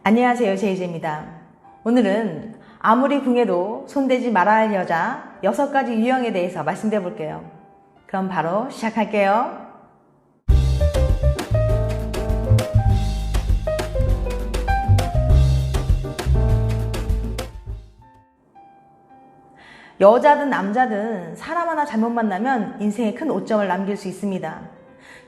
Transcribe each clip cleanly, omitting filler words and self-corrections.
안녕하세요, 제이제입니다. 오늘은 아무리 궁해도 손대지 말아야 할 여자 6가지 유형에 대해서 말씀드려 볼게요. 그럼 바로 시작할게요. 여자든 남자든 사람 하나 잘못 만나면 인생에 큰 오점을 남길 수 있습니다.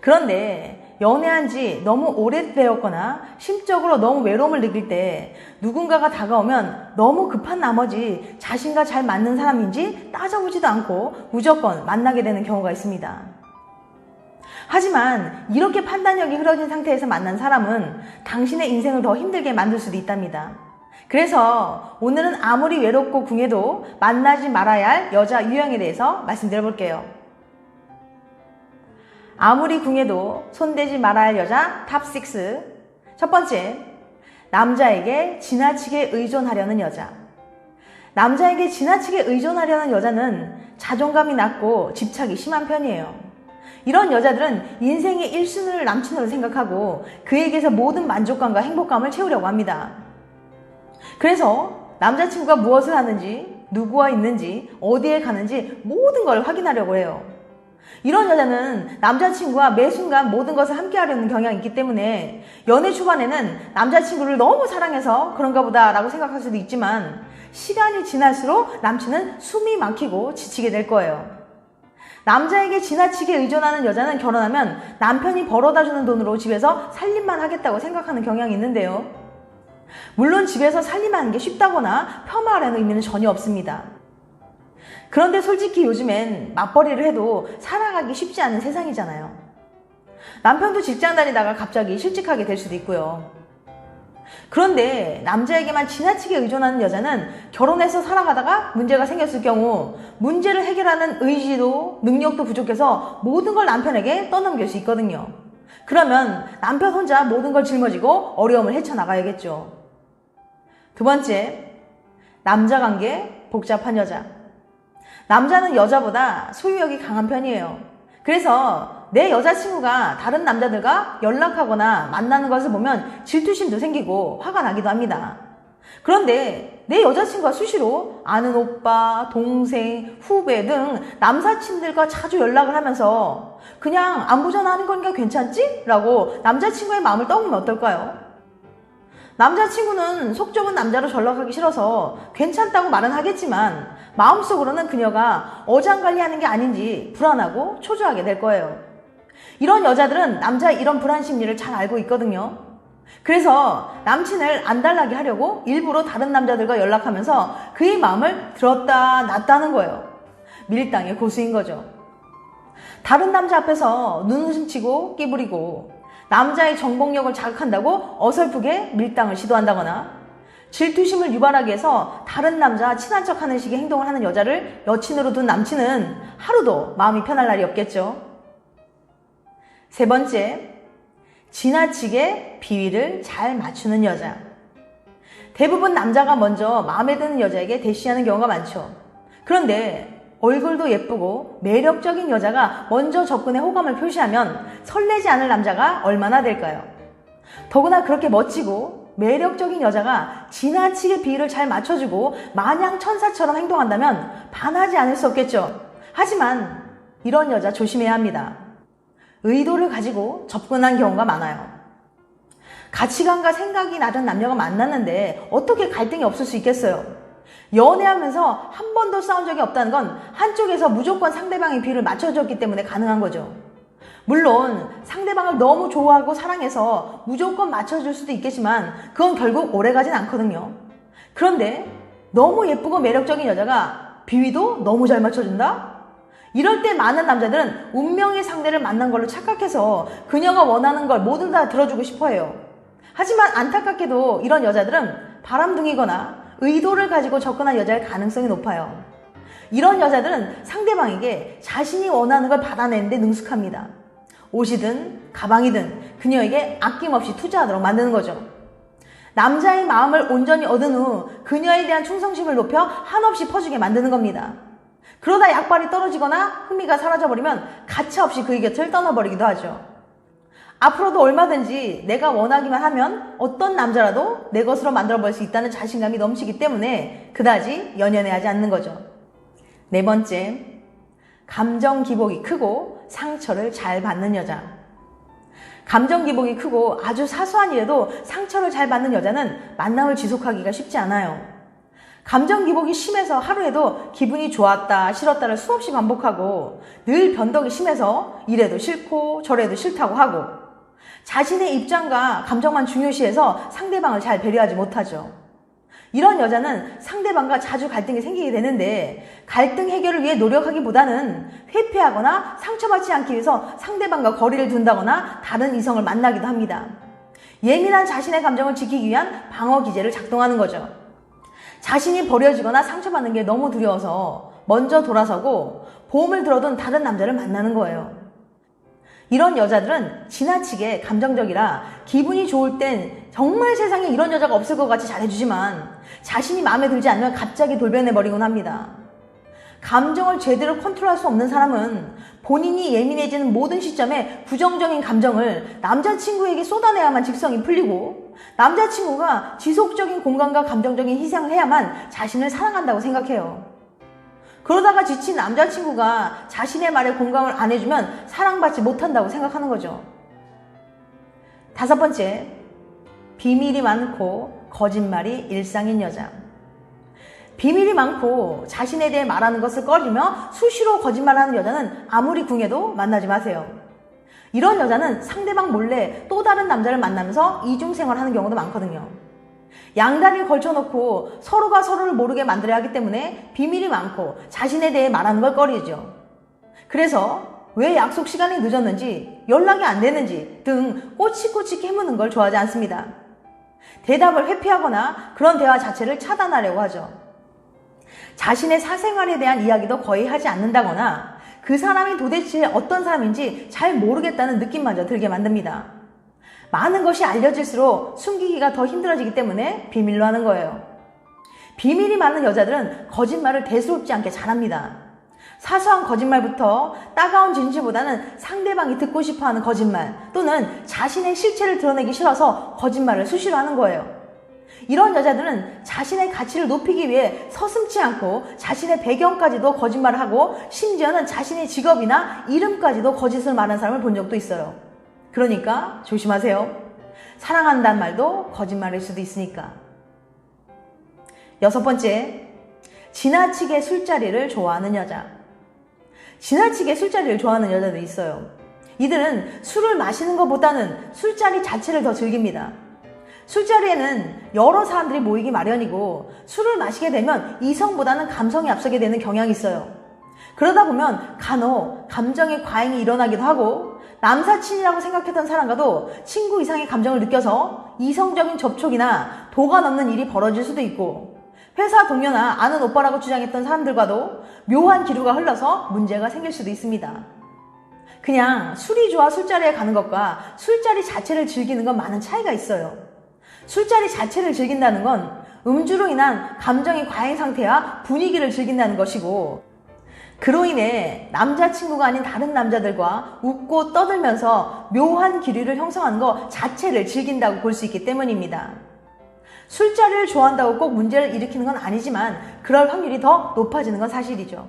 그런데 연애한 지 너무 오래되었거나 심적으로 너무 외로움을 느낄 때 누군가가 다가오면 너무 급한 나머지 자신과 잘 맞는 사람인지 따져보지도 않고 무조건 만나게 되는 경우가 있습니다. 하지만 이렇게 판단력이 흐려진 상태에서 만난 사람은 당신의 인생을 더 힘들게 만들 수도 있답니다. 그래서 오늘은 아무리 외롭고 궁해도 만나지 말아야 할 여자 유형에 대해서 말씀드려 볼게요. 아무리 궁해도 손대지 말아야 할 여자 탑 6. 첫 번째, 남자에게 지나치게 의존하려는 여자. 남자에게 지나치게 의존하려는 여자는 자존감이 낮고 집착이 심한 편이에요. 이런 여자들은 인생의 1순위를 남친으로 생각하고 그에게서 모든 만족감과 행복감을 채우려고 합니다. 그래서 남자친구가 무엇을 하는지, 누구와 있는지, 어디에 가는지 모든 걸 확인하려고 해요. 이런 여자는 남자친구와 매 순간 모든 것을 함께 하려는 경향이 있기 때문에 연애 초반에는 남자친구를 너무 사랑해서 그런가 보다 라고 생각할 수도 있지만 시간이 지날수록 남친은 숨이 막히고 지치게 될 거예요. 남자에게 지나치게 의존하는 여자는 결혼하면 남편이 벌어다주는 돈으로 집에서 살림만 하겠다고 생각하는 경향이 있는데요. 물론 집에서 살림하는 게 쉽다거나 폄하하려는 의미는 전혀 없습니다. 그런데 솔직히 요즘엔 맞벌이를 해도 살아가기 쉽지 않은 세상이잖아요. 남편도 직장 다니다가 갑자기 실직하게 될 수도 있고요. 그런데 남자에게만 지나치게 의존하는 여자는 결혼해서 살아가다가 문제가 생겼을 경우 문제를 해결하는 의지도 능력도 부족해서 모든 걸 남편에게 떠넘길 수 있거든요. 그러면 남편 혼자 모든 걸 짊어지고 어려움을 헤쳐나가야겠죠. 두 번째, 남자 관계 복잡한 여자. 남자는 여자보다 소유욕이 강한 편이에요. 그래서 내 여자친구가 다른 남자들과 연락하거나 만나는 것을 보면 질투심도 생기고 화가 나기도 합니다. 그런데 내 여자친구가 수시로 아는 오빠, 동생, 후배 등 남사친들과 자주 연락을 하면서 그냥 안부 전화하는 거니까 괜찮지? 라고 남자친구의 마음을 떠보면 어떨까요? 남자친구는 속 좁은 남자로 전락하기 싫어서 괜찮다고 말은 하겠지만 마음속으로는 그녀가 어장관리하는 게 아닌지 불안하고 초조하게 될 거예요. 이런 여자들은 남자의 이런 불안 심리를 잘 알고 있거든요. 그래서 남친을 안달나게 하려고 일부러 다른 남자들과 연락하면서 그의 마음을 들었다 놨다는 거예요. 밀당의 고수인 거죠. 다른 남자 앞에서 눈웃음 치고 끼부리고 남자의 정복력을 자극한다고 어설프게 밀당을 시도한다거나 질투심을 유발하기 위해서 다른 남자와 친한 척하는 식의 행동을 하는 여자를 여친으로 둔 남친은 하루도 마음이 편할 날이 없겠죠. 세 번째, 지나치게 비위를 잘 맞추는 여자. 대부분 남자가 먼저 마음에 드는 여자에게 대시하는 경우가 많죠. 그런데 얼굴도 예쁘고 매력적인 여자가 먼저 접근해 호감을 표시하면 설레지 않을 남자가 얼마나 될까요? 더구나 그렇게 멋지고 매력적인 여자가 지나치게 비위를 잘 맞춰주고 마냥 천사처럼 행동한다면 반하지 않을 수 없겠죠. 하지만 이런 여자 조심해야 합니다. 의도를 가지고 접근한 경우가 많아요. 가치관과 생각이 다른 남녀가 만났는데 어떻게 갈등이 없을 수 있겠어요? 연애하면서 한 번도 싸운 적이 없다는 건 한쪽에서 무조건 상대방의 비위를 맞춰줬기 때문에 가능한 거죠. 물론 상대방을 너무 좋아하고 사랑해서 무조건 맞춰줄 수도 있겠지만 그건 결국 오래가진 않거든요. 그런데 너무 예쁘고 매력적인 여자가 비위도 너무 잘 맞춰준다? 이럴 때 많은 남자들은 운명의 상대를 만난 걸로 착각해서 그녀가 원하는 걸 모두 다 들어주고 싶어해요. 하지만 안타깝게도 이런 여자들은 바람둥이거나 의도를 가지고 접근한 여자일 가능성이 높아요. 이런 여자들은 상대방에게 자신이 원하는 걸 받아내는데 능숙합니다. 옷이든 가방이든 그녀에게 아낌없이 투자하도록 만드는 거죠. 남자의 마음을 온전히 얻은 후 그녀에 대한 충성심을 높여 한없이 퍼주게 만드는 겁니다. 그러다 약발이 떨어지거나 흥미가 사라져버리면 가차없이 그의 곁을 떠나버리기도 하죠. 앞으로도 얼마든지 내가 원하기만 하면 어떤 남자라도 내 것으로 만들어볼 수 있다는 자신감이 넘치기 때문에 그다지 연연해하지 않는 거죠. 네 번째, 감정 기복이 크고 상처를 잘 받는 여자. 감정 기복이 크고 아주 사소한 일에도 상처를 잘 받는 여자는 만남을 지속하기가 쉽지 않아요. 감정 기복이 심해서 하루에도 기분이 좋았다, 싫었다를 수없이 반복하고 늘 변덕이 심해서 이래도 싫고 저래도 싫다고 하고 자신의 입장과 감정만 중요시해서 상대방을 잘 배려하지 못하죠. 이런 여자는 상대방과 자주 갈등이 생기게 되는데 갈등 해결을 위해 노력하기보다는 회피하거나 상처받지 않기 위해서 상대방과 거리를 둔다거나 다른 이성을 만나기도 합니다. 예민한 자신의 감정을 지키기 위한 방어 기제를 작동하는 거죠. 자신이 버려지거나 상처받는 게 너무 두려워서 먼저 돌아서고 보험을 들어둔 다른 남자를 만나는 거예요. 이런 여자들은 지나치게 감정적이라 기분이 좋을 땐 정말 세상에 이런 여자가 없을 것 같이 잘해주지만 자신이 마음에 들지 않으면 갑자기 돌변해버리곤 합니다. 감정을 제대로 컨트롤할 수 없는 사람은 본인이 예민해지는 모든 시점에 부정적인 감정을 남자친구에게 쏟아내야만 직성이 풀리고 남자친구가 지속적인 공감과 감정적인 희생을 해야만 자신을 사랑한다고 생각해요. 그러다가 지친 남자친구가 자신의 말에 공감을 안 해주면 사랑받지 못한다고 생각하는 거죠. 다섯 번째, 비밀이 많고 거짓말이 일상인 여자. 비밀이 많고 자신에 대해 말하는 것을 꺼리며 수시로 거짓말하는 여자는 아무리 궁해도 만나지 마세요. 이런 여자는 상대방 몰래 또 다른 남자를 만나면서 이중생활하는 경우도 많거든요. 양다리를 걸쳐놓고 서로가 서로를 모르게 만들어야 하기 때문에 비밀이 많고 자신에 대해 말하는 걸 꺼리죠. 그래서 왜 약속 시간이 늦었는지, 연락이 안 되는지 등 꼬치꼬치 캐무는 걸 좋아하지 않습니다. 대답을 회피하거나 그런 대화 자체를 차단하려고 하죠. 자신의 사생활에 대한 이야기도 거의 하지 않는다거나 그 사람이 도대체 어떤 사람인지 잘 모르겠다는 느낌마저 들게 만듭니다. 많은 것이 알려질수록 숨기기가 더 힘들어지기 때문에 비밀로 하는 거예요. 비밀이 많은 여자들은 거짓말을 대수롭지 않게 잘합니다. 사소한 거짓말부터 따가운 진실보다는 상대방이 듣고 싶어하는 거짓말 또는 자신의 실체를 드러내기 싫어서 거짓말을 수시로 하는 거예요. 이런 여자들은 자신의 가치를 높이기 위해 서슴지 않고 자신의 배경까지도 거짓말을 하고 심지어는 자신의 직업이나 이름까지도 거짓을 말하는 사람을 본 적도 있어요. 그러니까 조심하세요. 사랑한다는 말도 거짓말일 수도 있으니까. 여섯 번째, 지나치게 술자리를 좋아하는 여자. 지나치게 술자리를 좋아하는 여자도 있어요. 이들은 술을 마시는 것보다는 술자리 자체를 더 즐깁니다. 술자리에는 여러 사람들이 모이기 마련이고 술을 마시게 되면 이성보다는 감성이 앞서게 되는 경향이 있어요. 그러다 보면 간혹 감정의 과잉이 일어나기도 하고 남사친이라고 생각했던 사람과도 친구 이상의 감정을 느껴서 이성적인 접촉이나 도가 넘는 일이 벌어질 수도 있고 회사 동료나 아는 오빠라고 주장했던 사람들과도 묘한 기류가 흘러서 문제가 생길 수도 있습니다. 그냥 술이 좋아 술자리에 가는 것과 술자리 자체를 즐기는 건 많은 차이가 있어요. 술자리 자체를 즐긴다는 건 음주로 인한 감정의 과잉 상태와 분위기를 즐긴다는 것이고 그로 인해 남자친구가 아닌 다른 남자들과 웃고 떠들면서 묘한 기류를 형성하는 것 자체를 즐긴다고 볼 수 있기 때문입니다. 술자리를 좋아한다고 꼭 문제를 일으키는 건 아니지만 그럴 확률이 더 높아지는 건 사실이죠.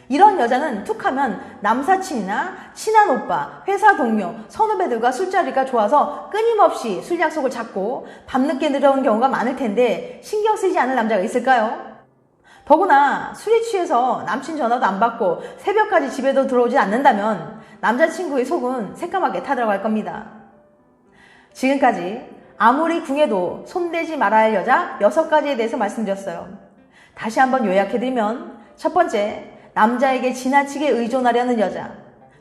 이런 여자는 툭하면 남사친이나 친한 오빠, 회사 동료, 선후배들과 술자리가 좋아서 끊임없이 술 약속을 잡고 밤늦게 들어오는 경우가 많을 텐데 신경 쓰이지 않을 남자가 있을까요? 더구나 술에 취해서 남친 전화도 안 받고 새벽까지 집에도 들어오지 않는다면 남자친구의 속은 새까맣게 타들어갈 겁니다. 지금까지 아무리 궁해도 손대지 말아야 할 여자 6가지에 대해서 말씀드렸어요. 다시 한번 요약해드리면 첫 번째, 남자에게 지나치게 의존하려는 여자.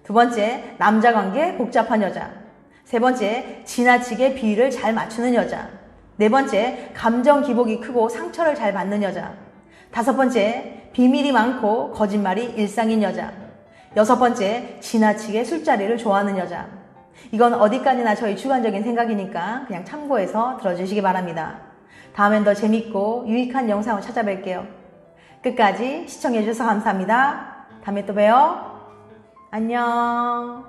두 번째, 남자 관계 복잡한 여자. 세 번째, 지나치게 비위를 잘 맞추는 여자. 네 번째, 감정 기복이 크고 상처를 잘 받는 여자. 다섯 번째, 비밀이 많고 거짓말이 일상인 여자. 여섯 번째, 지나치게 술자리를 좋아하는 여자. 이건 어디까지나 저희 주관적인 생각이니까 그냥 참고해서 들어주시기 바랍니다. 다음엔 더 재밌고 유익한 영상을 찾아뵐게요. 끝까지 시청해주셔서 감사합니다. 다음에 또 봬요. 안녕.